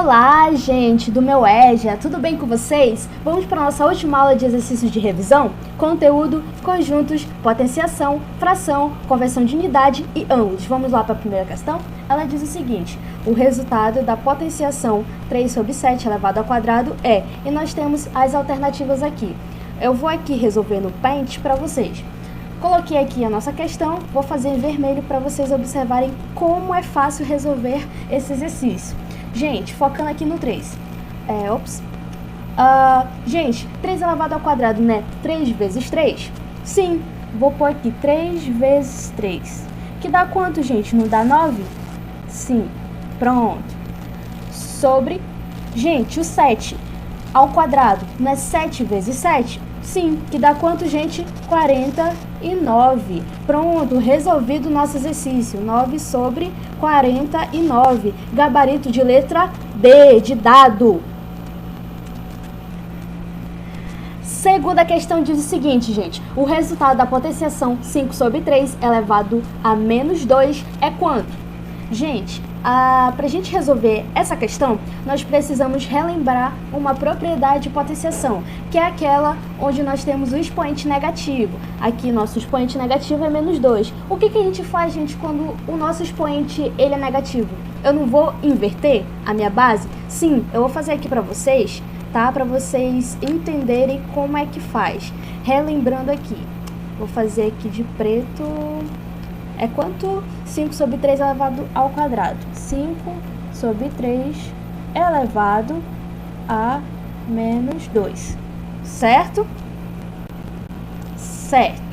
Olá, gente do meu EJA, tudo bem com vocês? Vamos para a nossa última aula de exercícios de revisão? Conteúdo, conjuntos, potenciação, fração, conversão de unidade e ângulos. Vamos lá para a primeira questão? Ela diz o seguinte: o resultado da potenciação 3 sobre 7 elevado ao quadrado é... E nós temos as alternativas aqui. Eu vou aqui resolver no Paint para vocês. Coloquei aqui a nossa questão, vou fazer em vermelho para vocês observarem como é fácil resolver esse exercício. Gente, focando aqui no 3. Gente, 3 elevado ao quadrado, né? 3 vezes 3? Sim, vou pôr aqui 3 vezes 3. Que dá quanto, gente? Não dá 9? Sim, pronto. Sobre, gente, o 7 ao quadrado, não é 7 vezes 7? Sim, que dá quanto, gente? 49. Pronto, resolvido o nosso exercício. 9 sobre 49. Gabarito de letra B, de dado. Segunda questão diz o seguinte, gente. O resultado da potenciação 5 sobre 3 elevado a menos 2 é quanto? Gente, para a gente resolver essa questão, nós precisamos relembrar uma propriedade de potenciação, que é aquela onde nós temos o expoente negativo. Aqui, nosso expoente negativo é menos 2. O que a gente faz, gente, quando o nosso expoente ele é negativo? Eu não vou inverter a minha base? Sim, eu vou fazer aqui para vocês, tá? Para vocês entenderem como é que faz. Relembrando aqui, vou fazer aqui de preto... É quanto? 5 sobre 3 elevado ao quadrado. 5 sobre 3 elevado a menos 2. Certo? Certo.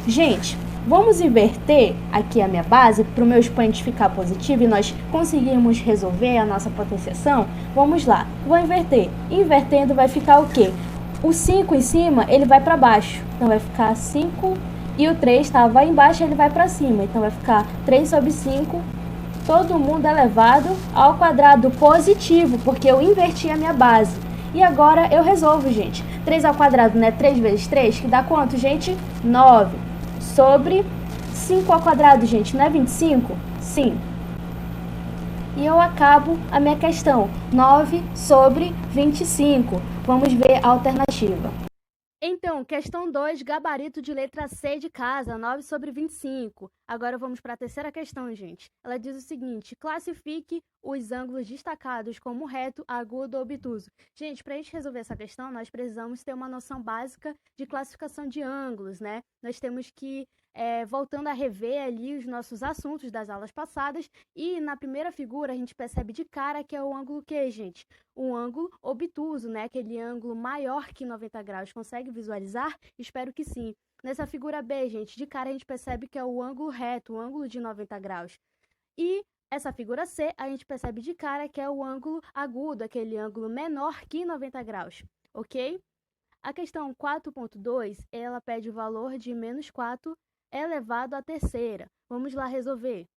Gente, vamos inverter aqui a minha base para o meu expoente ficar positivo e nós conseguirmos resolver a nossa potenciação. Vamos lá. Vou inverter. Invertendo vai ficar o quê? O 5 em cima, ele vai para baixo. Então, vai ficar 5... E o 3 vai embaixo, ele vai para cima. Então, vai ficar 3 sobre 5, todo mundo elevado ao quadrado positivo, porque eu inverti a minha base. E agora eu resolvo, gente. 3 ao quadrado, né? 3 vezes 3, que dá quanto, gente? 9. Sobre 5 ao quadrado, gente, não é 25? Sim. E eu acabo a minha questão. 9 sobre 25. Vamos ver a alternativa. Então, questão 2, gabarito de letra C de casa, 9 sobre 25. Agora vamos para a terceira questão, gente. Ela diz o seguinte: classifique os ângulos destacados como reto, agudo ou obtuso. Gente, para a gente resolver essa questão, nós precisamos ter uma noção básica de classificação de ângulos, né? Nós temos que, voltando a rever ali os nossos assuntos das aulas passadas, e na primeira figura a gente percebe de cara que é o ângulo que, gente? Um ângulo obtuso, né? Aquele ângulo maior que 90 graus. Consegue visualizar? Espero que sim. Nessa figura B, gente, de cara a gente percebe que é o ângulo reto, o ângulo de 90 graus. E essa figura C, a gente percebe de cara que é o ângulo agudo, aquele ângulo menor que 90 graus, ok? A questão 4.2, ela pede o valor de menos 4 elevado à terceira. Vamos lá resolver.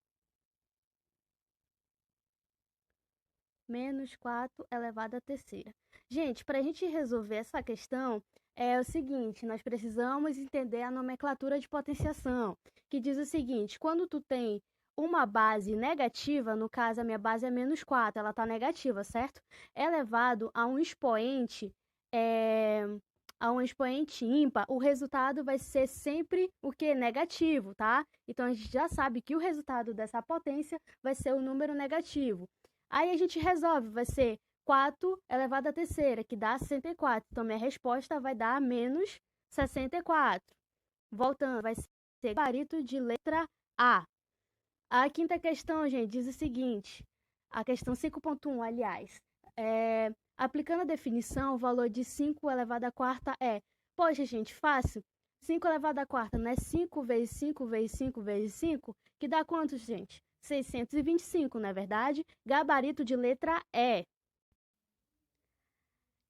Menos 4 elevado à terceira. Gente, para a gente resolver essa questão, é o seguinte, nós precisamos entender a nomenclatura de potenciação, que diz o seguinte: quando tu tem uma base negativa, no caso a minha base é menos 4, ela está negativa, certo? Elevado a um expoente, ímpar, o resultado vai ser sempre o que? Negativo, tá? Então, a gente já sabe que o resultado dessa potência vai ser o número negativo. Aí a gente resolve, vai ser 4 elevado à terceira, que dá 64. Então, minha resposta vai dar menos 64. Voltando, vai ser gabarito de letra A. A quinta questão, gente, diz o seguinte, a questão 5.1, aliás, aplicando a definição, o valor de 5 elevado à quarta é... Poxa, gente, fácil. 5 elevado à quarta, não é 5 vezes 5 vezes 5 vezes 5, que dá quanto, gente? 625, não é verdade? Gabarito de letra E.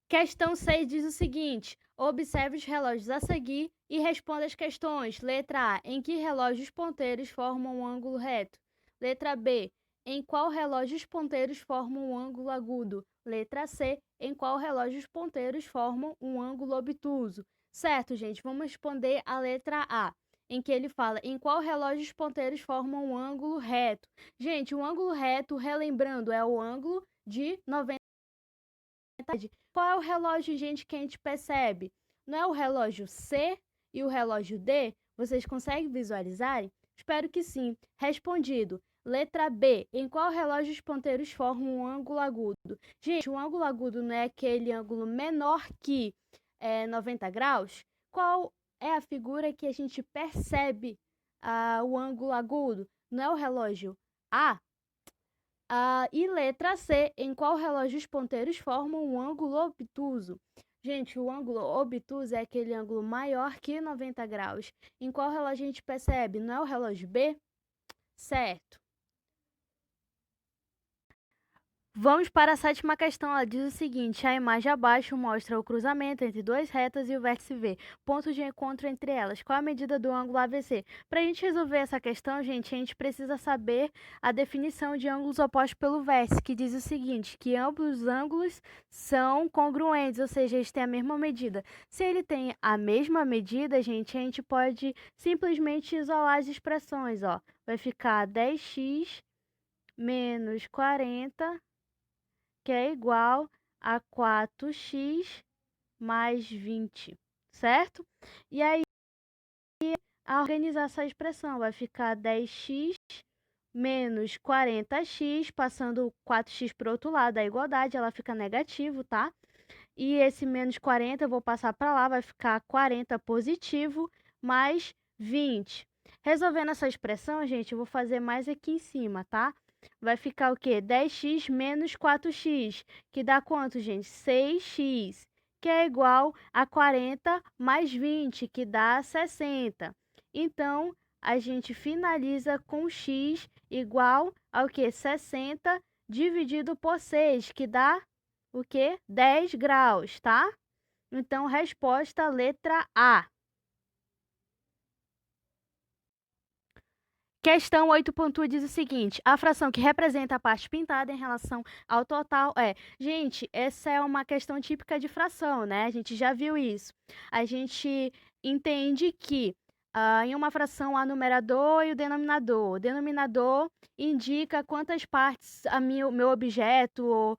Questão 6 diz o seguinte: observe os relógios a seguir e responda as questões. Letra A, em que relógio os ponteiros formam um ângulo reto? Letra B, em qual relógio os ponteiros formam um ângulo agudo? Letra C, em qual relógio os ponteiros formam um ângulo obtuso? Certo, gente, vamos responder a letra A, em que ele fala em qual relógio os ponteiros formam um ângulo reto. Gente, o ângulo reto, relembrando, é o ângulo de 90 metade. Qual é o relógio, gente, que a gente percebe? Não é o relógio C e o relógio D? Vocês conseguem visualizarem? Espero que sim. Respondido. Letra B. Em qual relógio os ponteiros formam um ângulo agudo? Gente, o ângulo agudo não é aquele ângulo menor que 90 graus? Qual é a figura que a gente percebe o ângulo agudo? Não é o relógio A? E letra C. Em qual relógio os ponteiros formam um ângulo obtuso? Gente, o ângulo obtuso é aquele ângulo maior que 90 graus. Em qual relógio a gente percebe? Não é o relógio B? Certo. Vamos para a sétima questão. Ela diz o seguinte: a imagem abaixo mostra o cruzamento entre duas retas e o vértice V, pontos de encontro entre elas. Qual a medida do ângulo AVC? Para a gente resolver essa questão, gente, a gente precisa saber a definição de ângulos opostos pelo vértice, que diz o seguinte, que ambos os ângulos são congruentes, ou seja, eles têm a mesma medida. Se ele tem a mesma medida, gente, a gente pode simplesmente isolar as expressões, ó. Vai ficar 10x menos 40, que é igual a 4x mais 20, certo? E aí, a organizar essa expressão, vai ficar 10x menos 40x, passando 4x para o outro lado da igualdade, ela fica negativo, tá? E esse menos 40 eu vou passar para lá, vai ficar 40 positivo mais 20. Resolvendo essa expressão, gente, eu vou fazer mais aqui em cima, tá? Vai ficar o quê? 10x menos 4x, que dá quanto, gente? 6x, que é igual a 40 mais 20, que dá 60. Então, a gente finaliza com x igual ao quê? 60 dividido por 6, que dá o quê? 10 graus, tá? Então, resposta letra A. Questão 8.1 diz o seguinte: a fração que representa a parte pintada em relação ao total é... Gente, essa é uma questão típica de fração, né? A gente já viu isso. A gente entende que em uma fração há numerador e o denominador. O denominador indica quantas partes o meu objeto, ou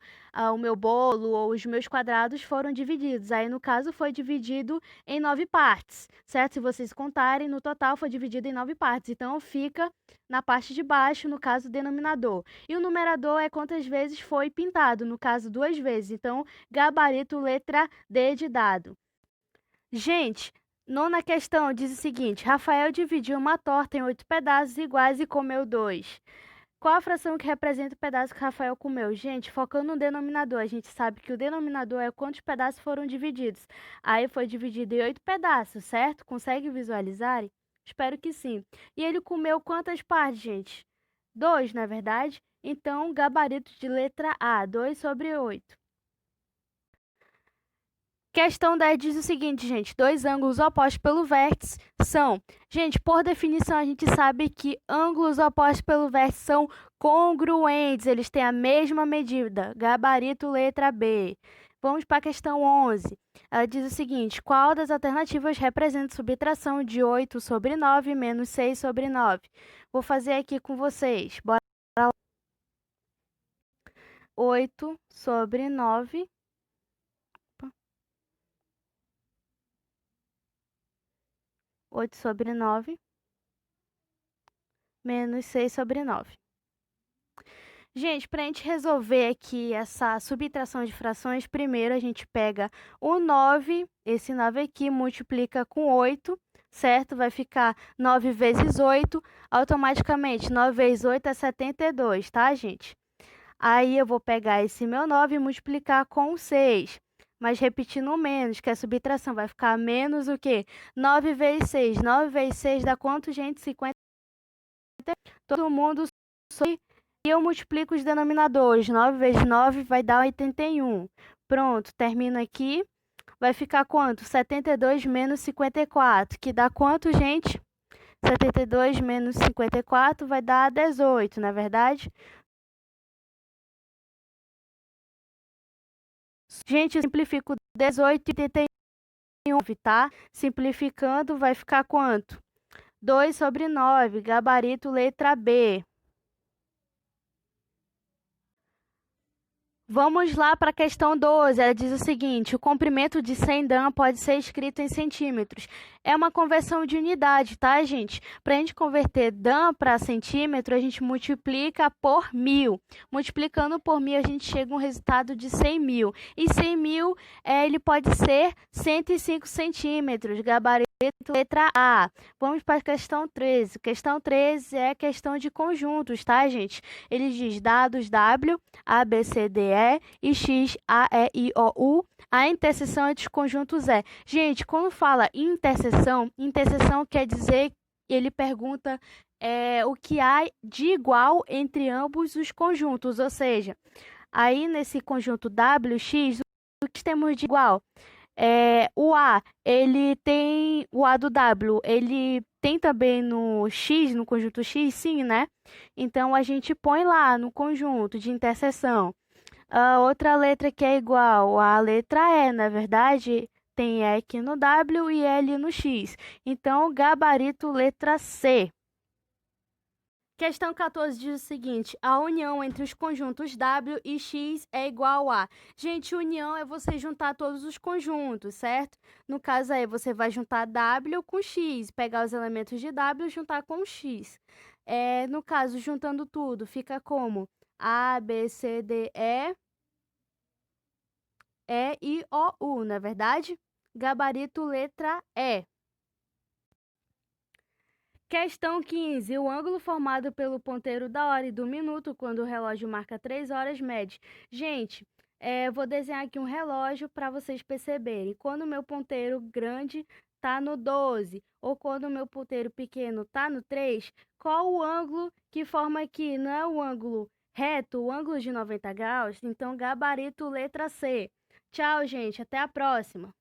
o meu bolo, ou os meus quadrados foram divididos. Aí, no caso, foi dividido em 9 partes, certo? Se vocês contarem, no total foi dividido em 9 partes. Então, fica na parte de baixo, no caso, o denominador. E o numerador é quantas vezes foi pintado, no caso, 2 vezes. Então, gabarito letra D de dado. Gente, nona questão diz o seguinte: Rafael dividiu uma torta em 8 pedaços iguais e comeu 2. Qual a fração que representa o pedaço que Rafael comeu? Gente, focando no denominador, a gente sabe que o denominador é quantos pedaços foram divididos. Aí foi dividido em 8 pedaços, certo? Consegue visualizar? Espero que sim. E ele comeu quantas partes, gente? 2, não é verdade? Então, gabarito de letra A, 2 sobre 8. Questão 10 diz o seguinte, gente: dois ângulos opostos pelo vértice são... Gente, por definição, a gente sabe que ângulos opostos pelo vértice são congruentes, eles têm a mesma medida. Gabarito letra B. Vamos para a questão 11. Ela diz o seguinte: qual das alternativas representa subtração de 8 sobre 9 menos 6 sobre 9? Vou fazer aqui com vocês. Bora lá. 8 sobre 9... 8 sobre 9 menos 6 sobre 9. Gente, para a gente resolver aqui essa subtração de frações, primeiro a gente pega o 9, esse 9 aqui, multiplica com 8, certo? Vai ficar 9 vezes 8, automaticamente 9 vezes 8 é 72, tá, gente? Aí eu vou pegar esse meu 9 e multiplicar com 6. Mas repetindo o menos, que é a subtração, vai ficar menos o quê? 9 vezes 6. 9 vezes 6 dá quanto, gente? 50. Todo mundo soube. E eu multiplico os denominadores. 9 vezes 9 vai dar 81. Pronto, termino aqui. Vai ficar quanto? 72 menos 54, que dá quanto, gente? 72 menos 54 vai dar 18, não é verdade? Gente, eu simplifico 18 e 81, tá? Simplificando, vai ficar quanto? 2 sobre 9, gabarito letra B. Vamos lá para a questão 12. Ela diz o seguinte: o comprimento de 100 Dan pode ser escrito em centímetros. É uma conversão de unidade, tá, gente? Para a gente converter Dan para centímetro, a gente multiplica por 1000. Multiplicando por 1000, a gente chega a um resultado de 100.000. E 100.000, ele pode ser 105 centímetros. Gabarito letra A. Vamos para a questão 13. Questão 13 é questão de conjuntos, tá, gente? Ele diz dados W, A, B, C, D, E e X, A, E, I, O, U. A interseção entre os conjuntos é. Gente, quando fala interseção quer dizer, ele pergunta o que há de igual entre ambos os conjuntos, ou seja, aí nesse conjunto W, X, o que temos de igual? O A, ele tem o A do W, ele tem também no X, no conjunto X, sim, né? Então a gente põe lá no conjunto de interseção. A outra letra que é igual a letra E, na verdade, tem E aqui no W e L no X. Então, gabarito letra C. Questão 14 diz o seguinte: a união entre os conjuntos W e X é igual a. Gente, união é você juntar todos os conjuntos, certo? No caso aí, você vai juntar W com X, pegar os elementos de W e juntar com X. No caso, juntando tudo, fica como A, B, C, D, E, I, O, U, não é verdade? Gabarito letra E. Questão 15. O ângulo formado pelo ponteiro da hora e do minuto quando o relógio marca 3 horas mede. Gente, vou desenhar aqui um relógio para vocês perceberem. Quando o meu ponteiro grande está no 12 ou quando o meu ponteiro pequeno está no 3, qual o ângulo que forma aqui? Não é o ângulo reto, o ângulo de 90 graus? Então, gabarito letra C. Tchau, gente. Até a próxima.